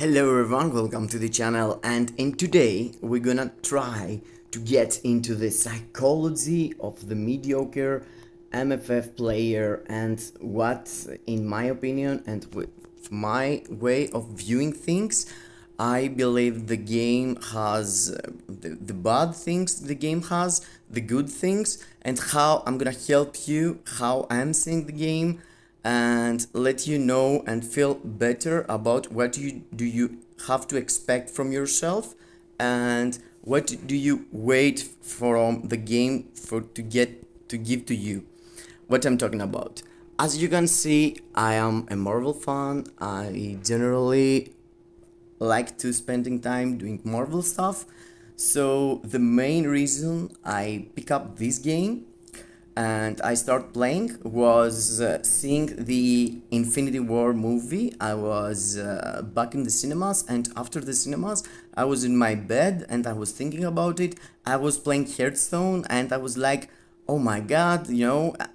Hello everyone, welcome to the channel, and in today we're gonna try to get into the psychology of the mediocre MFF player and what, in my opinion and with my way of viewing things, I believe the game has the bad things the game has, the good things, and how I'm gonna help you how I'm seeing the game and let you know and feel better about what you have to expect from yourself and what do you wait from the game for to get to give to you what I'm talking about. As you can see, I am a Marvel fan. I generally like to spending time doing Marvel stuff, so the main reason I pick up this game and I start playing was seeing the Infinity War movie. I was back in the cinemas, and after the cinemas, I was in my bed and I was thinking about it. I was playing Hearthstone, and I was like, oh my god,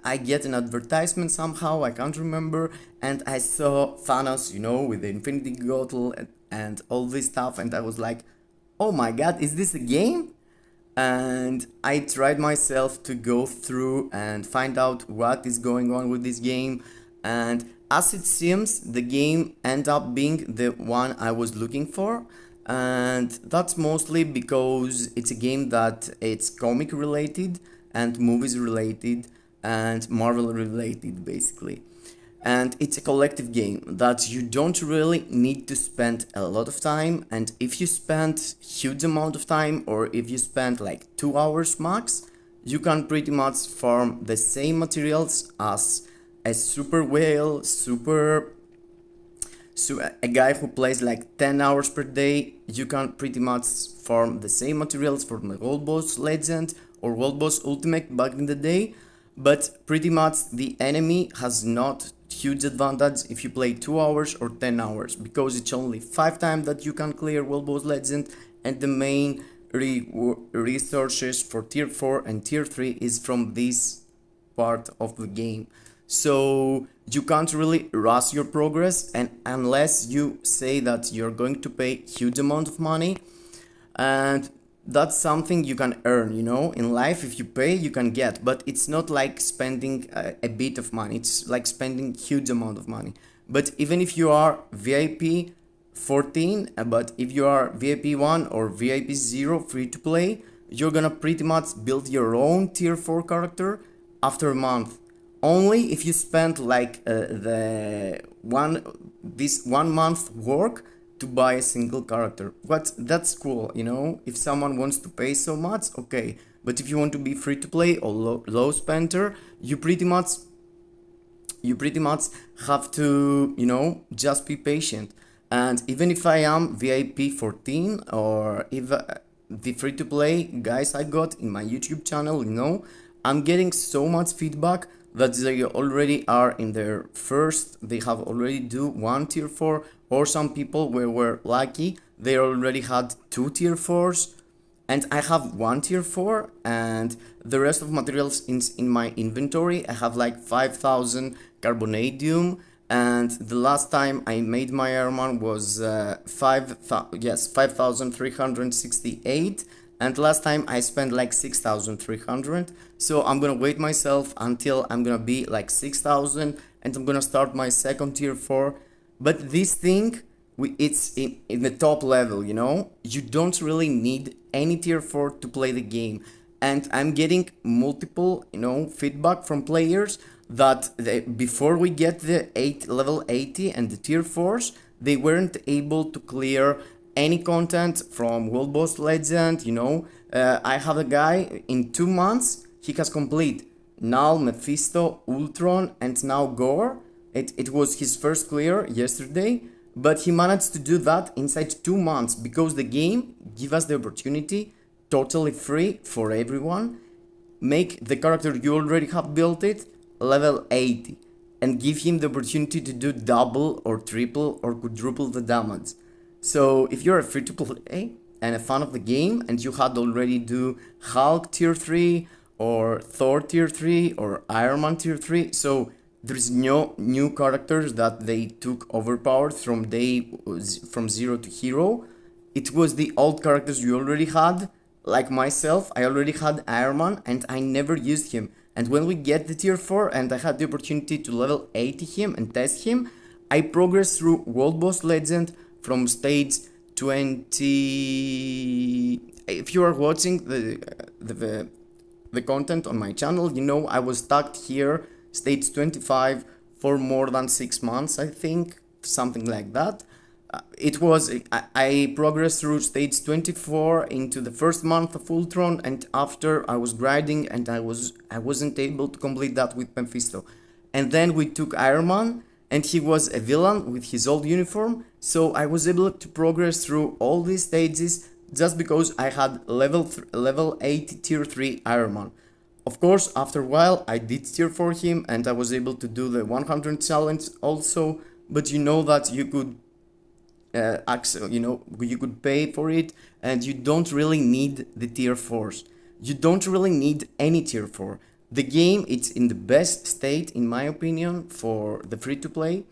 I get an advertisement somehow, I can't remember, and I saw Thanos, with the Infinity Gauntlet and all this stuff, and I was like, oh my god, is this a game? And I tried myself to go through and find out what is going on with this game, and as it seems the game ended up being the one I was looking for, and that's mostly because it's a game that it's comic related and movies related and Marvel related basically, and it's a collective game that you don't really need to spend a lot of time, and if you spend huge amount of time or if you spend like 2 hours max, you can pretty much farm the same materials as a super whale, so a guy who plays like 10 hours per day. You can pretty much farm the same materials from the World Boss Legend or World Boss Ultimate back in the day, but pretty much the enemy has not huge advantage if you play 2 hours or 10 hours, because it's only 5 times that you can clear World Boss Legend, and the main resources for tier 4 and tier 3 is from this part of the game. So you can't really rush your progress, and unless you say that you're going to pay huge amount of money, and that's something you can earn, in life. If you pay, you can get, but it's not like spending a bit of money, it's like spending huge amount of money. But even if you are VIP 14, but if you are VIP 1 or VIP 0 free to play, you're gonna pretty much build your own tier 4 character after a month, only if you spend like this 1 month work to buy a single character. But that's cool, if someone wants to pay so much, okay. But if you want to be free to play or low spender, you pretty much have to just be patient. And even if I am VIP 14, or if the free to play guys I got in my YouTube channel, I'm getting so much feedback that they already are in their first, they have already do 1 tier 4, or some people were lucky, they already had 2 tier 4s, and I have 1 tier 4, and the rest of materials in my inventory, I have like 5,000 carbonadium, and the last time I made my armor was 5,368, and last time I spent like 6,300. So I'm gonna wait myself until I'm gonna be like 6,000, and I'm gonna start my second tier 4. But this thing, it's in the top level, you don't really need any tier 4 to play the game. And I'm getting multiple feedback from players that before we get the level 80 and the tier 4s, they weren't able to clear any content from World Boss Legend. I have a guy in 2 months, he has complete Null, Mephisto, Ultron, and now Gore. It was his first clear yesterday, but he managed to do that inside 2 months, because the game give us the opportunity, totally free for everyone, make the character you already have built it level 80, and give him the opportunity to do double or triple or quadruple the damage. So if you're a free to play and a fan of the game, and you had already do Hulk tier 3 or Thor tier 3 or Iron Man tier 3, so there's no new characters that they took overpowered from zero to hero. It was the old characters you already had. Like myself, I already had Iron Man and I never used him. And when we get the tier 4 and I had the opportunity to level 80 him and test him, I progressed through World Boss Legend from stage 20. If you are watching the content on my channel, you know I was stuck here, stage 25, for more than 6 months, I think, something like that. I progressed through stage 24 into the first month of Ultron, and after I was grinding and I wasn't able to complete that with Mephisto. And then we took Iron Man, and he was a villain with his old uniform, so I was able to progress through all these stages just because I had level 80 tier 3 Iron Man. Of course, after a while I did tier 4 him and I was able to do the 100 challenge also, but you know that you could you could pay for it, and you don't really need the tier 4s. You don't really need any tier 4. The game, it's in the best state in my opinion for the free to play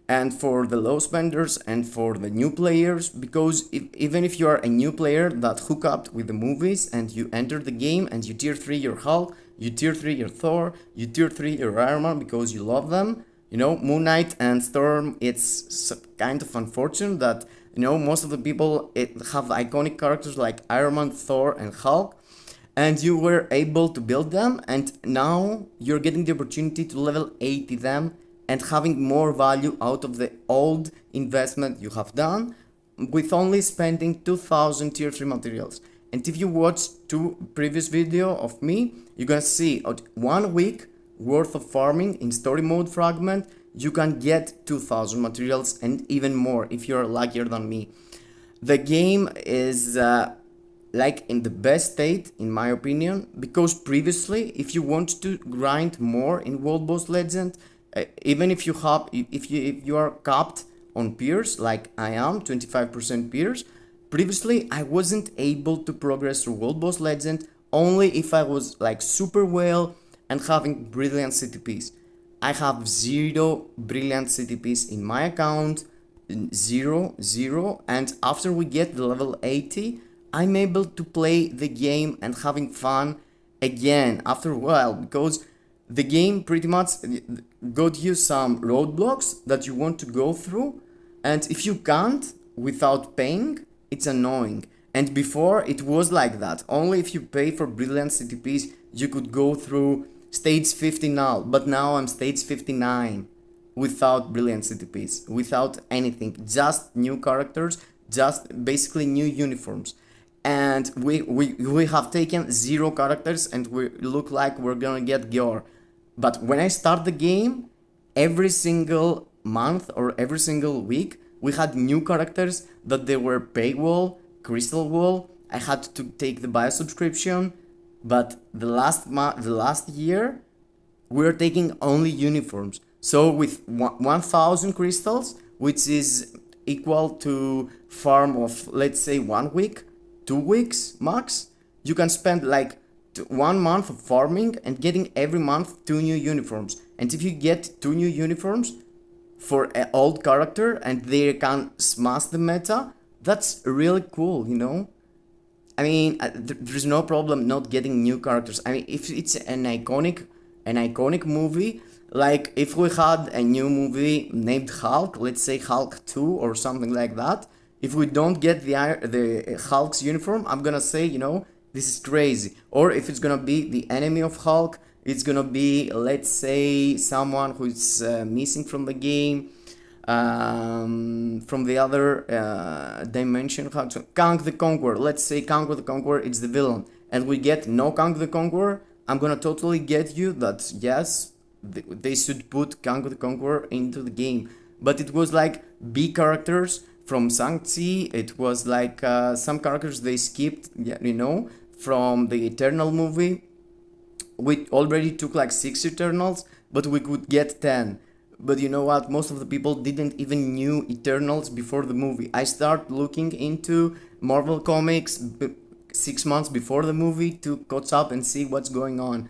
and for the low spenders and for the new players, because even if you are a new player that hook up with the movies and you enter the game and you tier 3 your Hulk, you tier 3 your Thor, you tier 3 your Iron Man because you love them, you know, Moon Knight and Storm, it's kind of unfortunate that, you know, most of the people have iconic characters like Iron Man, Thor, and Hulk, and you were able to build them, and now you're getting the opportunity to level 80 them and having more value out of the old investment you have done with only spending 2000 tier 3 materials. And if you watch two previous video of me, you're gonna see 1 week worth of farming in story mode fragment, you can get 2000 materials and even more if you're luckier than me. The game is like in the best state in my opinion, because previously if you want to grind more in World Boss Legend, even if you are capped on peers like I am, 25% peers, previously I wasn't able to progress through World Boss Legend only if I was like super well and having brilliant CTPs. I have 0 brilliant CTPs in my account, 0, and after we get the level 80, I'm able to play the game and having fun again after a while, because the game pretty much got you some roadblocks that you want to go through, and if you can't without paying, it's annoying. And before it was like that, only if you pay for brilliant CTPs you could go through stage 50 now, but now I'm stage 59 without brilliant CTPs, without anything, just new characters, just basically new uniforms. And we have taken 0 characters and we look like we're gonna get Gior. But when I start the game, every single month or every single week, we had new characters that they were paywall, crystal wall. I had to take the bio subscription, but the last year we were taking only uniforms. So with 1000 crystals, which is equal to farm of let's say 1 week, 2 weeks max, you can spend like 1 month of farming and getting every month 2 new uniforms. And if you get 2 new uniforms for an old character and they can smash the meta, that's really cool, you know. I mean, there's no problem not getting new characters. I mean, if it's an iconic movie, like if we had a new movie named Hulk, let's say Hulk 2 or something like that, if we don't get the Hulk's uniform, I'm gonna say, you know, this is crazy. Or if it's gonna be the enemy of Hulk, it's gonna be, let's say, someone who's missing from the game, from the other dimension. Kang the Conqueror, let's say Kang the Conqueror is the villain, and we get no Kang the Conqueror, I'm gonna totally get you that yes, they should put Kang the Conqueror into the game. But it was like B characters from Shang-Chi, it was like some characters they skipped, you know, from the Eternal movie. We already took like 6 Eternals, but we could get 10. But you know what, most of the people didn't even knew Eternals before the movie. I started looking into Marvel Comics 6 months before the movie to catch up and see what's going on.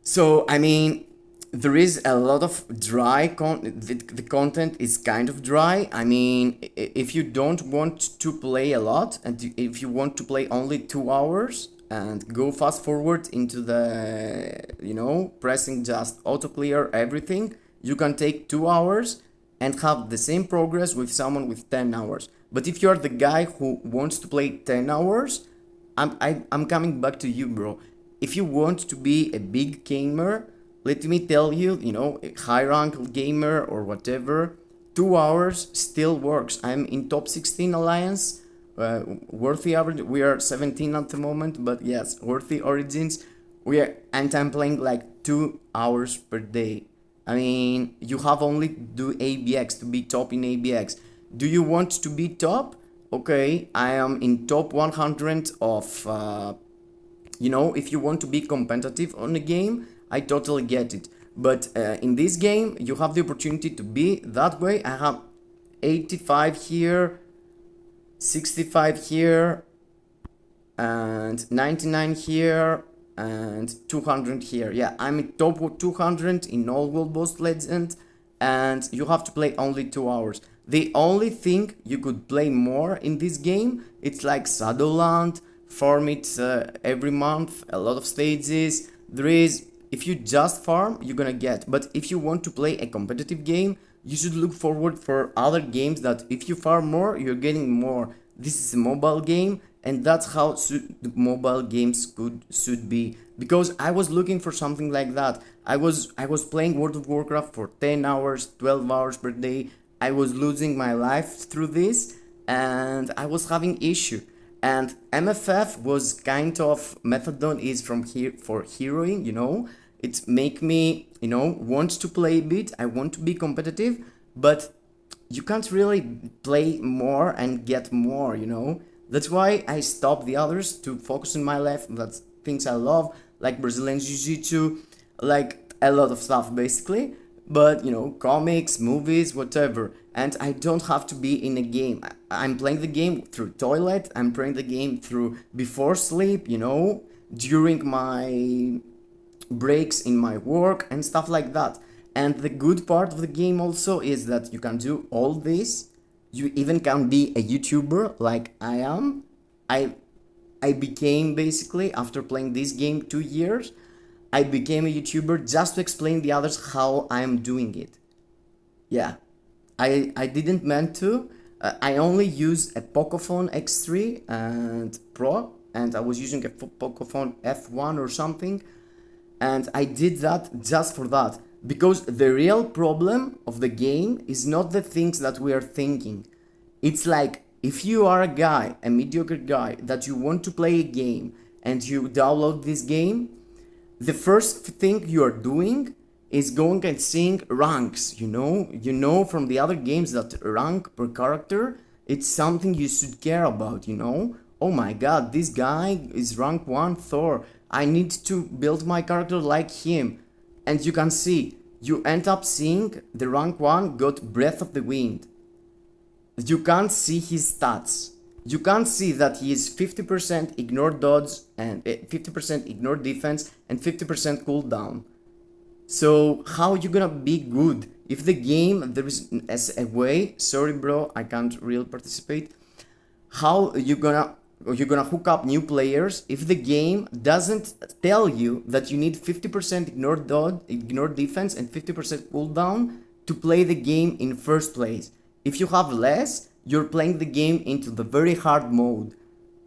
So I mean, there is a lot of the content is kind of dry. I mean, if you don't want to play a lot and if you want to play only 2 hours and go fast forward into the, pressing just auto clear everything, you can take 2 hours and have the same progress with someone with 10 hours. But if you're the guy who wants to play 10 hours, I'm coming back to you, bro. If you want to be a big gamer, let me tell you, a high rank gamer or whatever, 2 hours still works. I'm in top 16 alliance, worthy average. We are 17 at the moment, but yes, worthy origins. And I'm playing like 2 hours per day. I mean, you have only to do ABX to be top in ABX. Do you want to be top? Okay, I am in top 100 of, if you want to be competitive on a game, I totally get it. But in this game, you have the opportunity to be that way. I have 85 here, 65 here, and 99 here, and 200 here. Yeah, I'm in top 200 in all World Boss Legend, and you have to play only 2 hours. The only thing you could play more in this game, it's like Shadowland, farm it every month, a lot of stages. There is, if you just farm, you're gonna get. But if you want to play a competitive game, you should look forward for other games that if you farm more, you're getting more. This is a mobile game, and that's how the mobile games should be. Because I was looking for something like that. I was playing World of Warcraft for 10 hours, 12 hours per day. I was losing my life through this, and I was having issue. And MFF was kind of Methadone is from here for heroing. It make me, want to play a bit. I want to be competitive, but you can't really play more and get more. That's why I stopped the others to focus on my life. That's things I love, like Brazilian Jiu-Jitsu, like a lot of stuff basically. But comics, movies, whatever. And I don't have to be in a game. I'm playing the game through toilet. I'm playing the game through before sleep, during my breaks in my work and stuff like that. And the good part of the game also is that you can do all this. You even can be a YouTuber like I am. I became basically, after playing this game 2 years, I became a YouTuber just to explain the others how I'm doing it. Yeah, I didn't meant to. I only use a Pocophone X3 and Pro, and I was using a Pocophone F1 or something, and I did that just for that. Because the real problem of the game is not the things that we are thinking. It's like, if you are a guy, a mediocre guy, that you want to play a game, and you download this game, the first thing you are doing is going and seeing ranks, from the other games that rank per character, it's something you should care about. Oh my god, this guy is rank 1 Thor, I need to build my character like him. And you can see, you end up seeing the rank 1 got Breath of the Wind. You can't see his stats. You can't see that he is 50% ignore dodge and 50% ignore defense and 50% cooldown. So how you gonna be good if the game there is as a way? Sorry, bro, I can't really participate. How you gonna hook up new players if the game doesn't tell you that you need 50% ignore dodge, ignore defense, and 50% cooldown to play the game in first place? If you have less, you're playing the game into the very hard mode.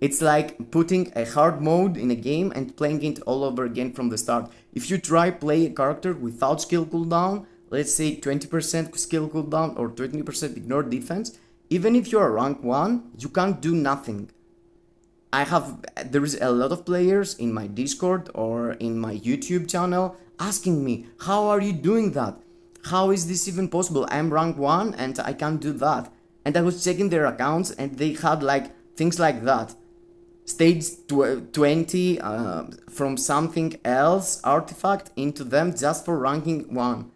It's like putting a hard mode in a game and playing it all over again from the start. If you try play a character without skill cooldown, let's say 20% skill cooldown or 20% ignore defense, even if you're rank 1, you can't do nothing. There is a lot of players in my Discord or in my YouTube channel asking me, how are you doing that? How is this even possible? I'm rank 1 and I can't do that. And I was checking their accounts and they had like things like that. Stage 20 from something else artifact into them just for ranking 1.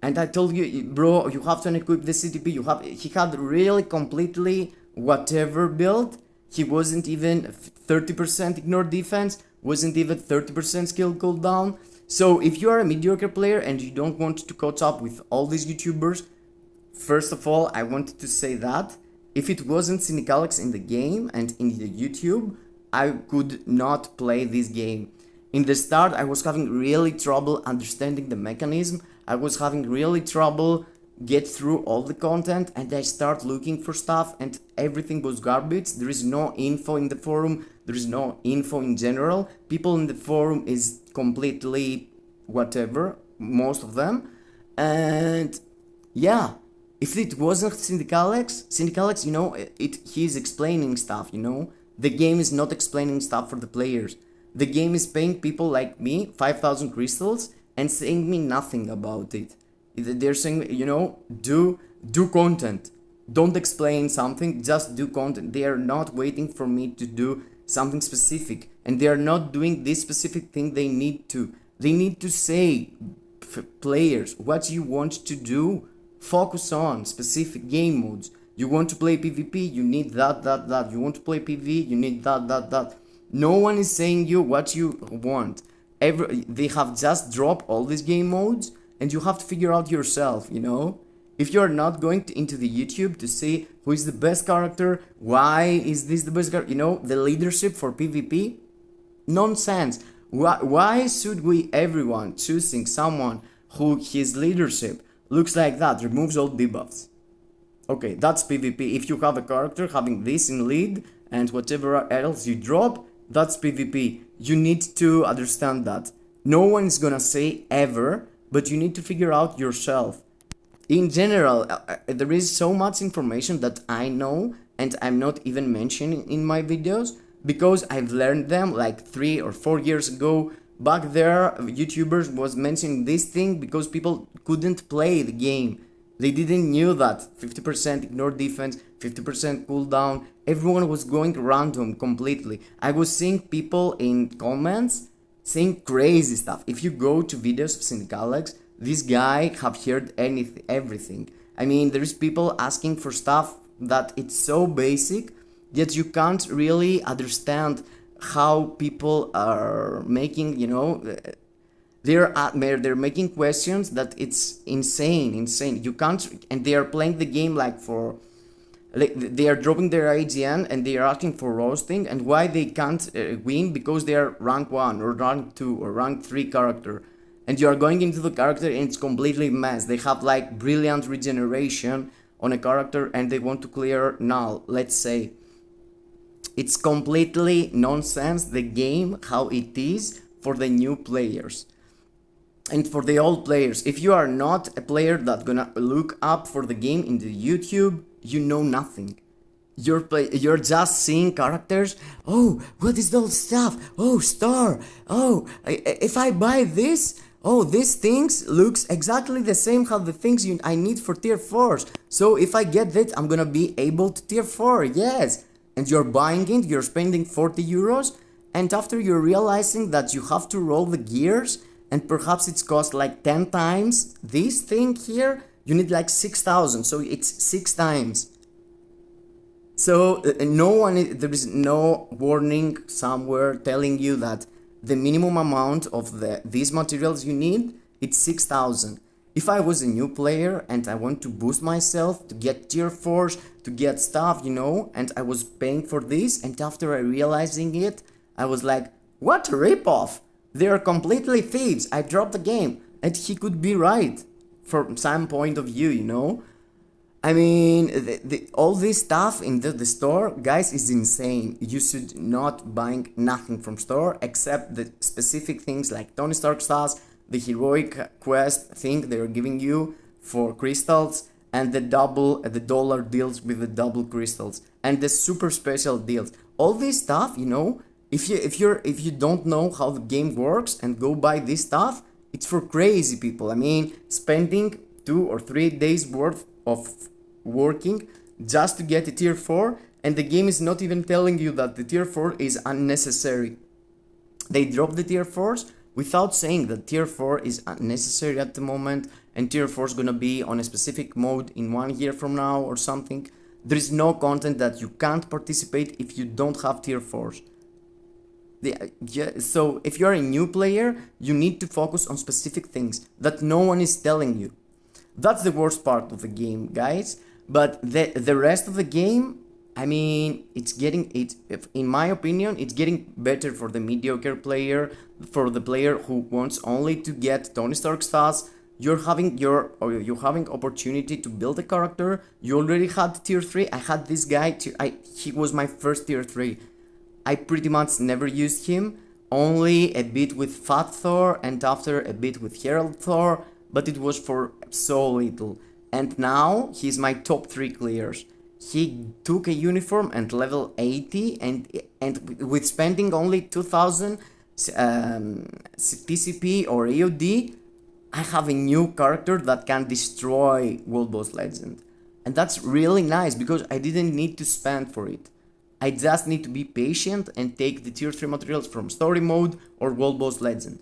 And I told you, bro, you have to unequip the CTP. He had really completely whatever build. He wasn't even 30% ignore defense, wasn't even 30% skill cooldown. So if you are a mediocre player and you don't want to catch up with all these YouTubers, first of all, I wanted to say that if it wasn't Cynicalex in the game and in the YouTube, I could not play this game. In the start, I was having really trouble understanding the mechanism. I was having really trouble get through all the content, and I start looking for stuff and everything was garbage. There is no info in the forum. There is no info in general. People in the forum is completely whatever, most of them. And yeah, if it wasn't Syndicalex, you know, he's explaining stuff, you know. The game is not explaining stuff for the players. The game is paying people like me 5,000 crystals and saying me nothing about it. They're saying, you know, do content. Don't explain something, just do content. They are not waiting for me to do something specific, and they are not doing this specific thing they need to. They need to say, players, what you want to do. Focus on specific game modes. You want to play PvP, you need that. You want to play PvE, you need that. No one is saying you what you want. They have just dropped all these game modes, and you have to figure out yourself, you know? If you're not going into the YouTube to see who is the best character, why is this the best character, you know, the leadership for PvP? Nonsense. Why should we, everyone, choosing someone who his leadership looks like that, removes all debuffs? Okay, that's PvP. If you have a character having this in lead and whatever else you drop, that's PvP. You need to understand that. No one is gonna say ever, but you need to figure out yourself. In general, there is so much information that I know and I'm not even mentioning in my videos because I've learned them like 3 or 4 years ago. Back there, YouTubers was mentioning this thing because people couldn't play the game. They didn't knew that 50% ignore defense, 50% cooldown. Everyone was going random completely. I was seeing people in comments saying crazy stuff. If you go to videos of Syndicalex, this guy have heard everything. I mean, there is people asking for stuff that it's so basic, yet you can't really understand how people are making, you know, they're making questions that it's insane. You can't, and they are playing the game like for, they are dropping their IGN and they are asking for roasting, and why they can't win because they are rank 1 or rank 2 or rank 3 character, and you are going into the character and it's completely mess. They have like brilliant regeneration on a character and they want to clear null, let's say. It's completely nonsense, the game, how it is for the new players. And for the old players, if you are not a player that's gonna look up for the game in the YouTube, you know nothing. You're just seeing characters. Oh, what is those stuff? Oh, star. Oh, if I buy this, oh, these things looks exactly the same how the things I need for tier 4s. So if I get that, I'm gonna be able to tier 4, yes. And you're buying it, you're spending 40 euros, and after you're realizing that you have to roll the gears, and perhaps it's cost like 10 times this thing here, you need like 6,000, so it's 6 times. So there is no warning somewhere telling you that the minimum amount of these materials you need, it's 6,000. If I was a new player and I want to boost myself to get tier 4s, to get stuff, you know, and I was paying for this, and after I realizing it, I was like, what a ripoff! They are completely thieves. I dropped the game, and he could be right from some point of view, you know. I mean, all this stuff in the store, guys, is insane. You should not buy nothing from store except the specific things like Tony Stark stars, the heroic quest thing they're giving you for crystals, and the dollar deals with the double crystals, and the super special deals. All this stuff, you know, if you don't know how the game works and go buy this stuff, it's for crazy people. I mean, spending 2 or 3 days worth of working just to get a tier 4, and the game is not even telling you that the tier 4 is unnecessary. They drop the tier 4s without saying that tier 4 is unnecessary at the moment, and tier 4 is gonna be on a specific mode in 1 year from now or something. There is no content that you can't participate if you don't have tier 4s. So if you're a new player, you need to focus on specific things that no one is telling you. That's the worst part of the game, guys. But the rest of the game, I mean, in my opinion, it's getting better for the mediocre player, for the player who wants only to get Tony Stark stats. You're having opportunity to build a character. You already had tier 3. I had this guy he was my first tier 3. I pretty much never used him, only a bit with Fat Thor and after a bit with Herald Thor, but it was for so little. And now he's my top 3 clears. He took a uniform and level 80 and with spending only 2000 TCP or AOD, I have a new character that can destroy World Boss Legend. And that's really nice because I didn't need to spend for it. I just need to be patient and take the tier 3 materials from story mode or World Boss Legend.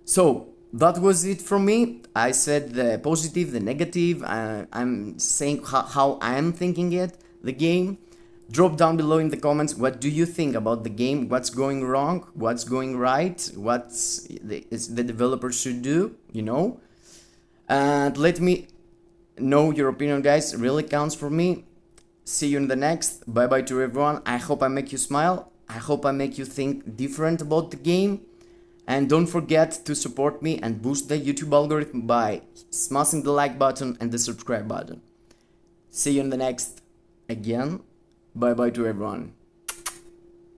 So that was it from me. I said the positive, the negative. I'm saying how I'm thinking the game. Drop down below in the comments what do you think about the game, what's going wrong, what's going right, what the developers should do, and let me know your opinion, guys. It really counts for me. See you in the next. Bye bye to everyone. I hope I make you smile. I hope I make you think different about the game. And don't forget to support me and boost the YouTube algorithm by smashing the like button and the subscribe button. See you in the next again. Bye bye to everyone.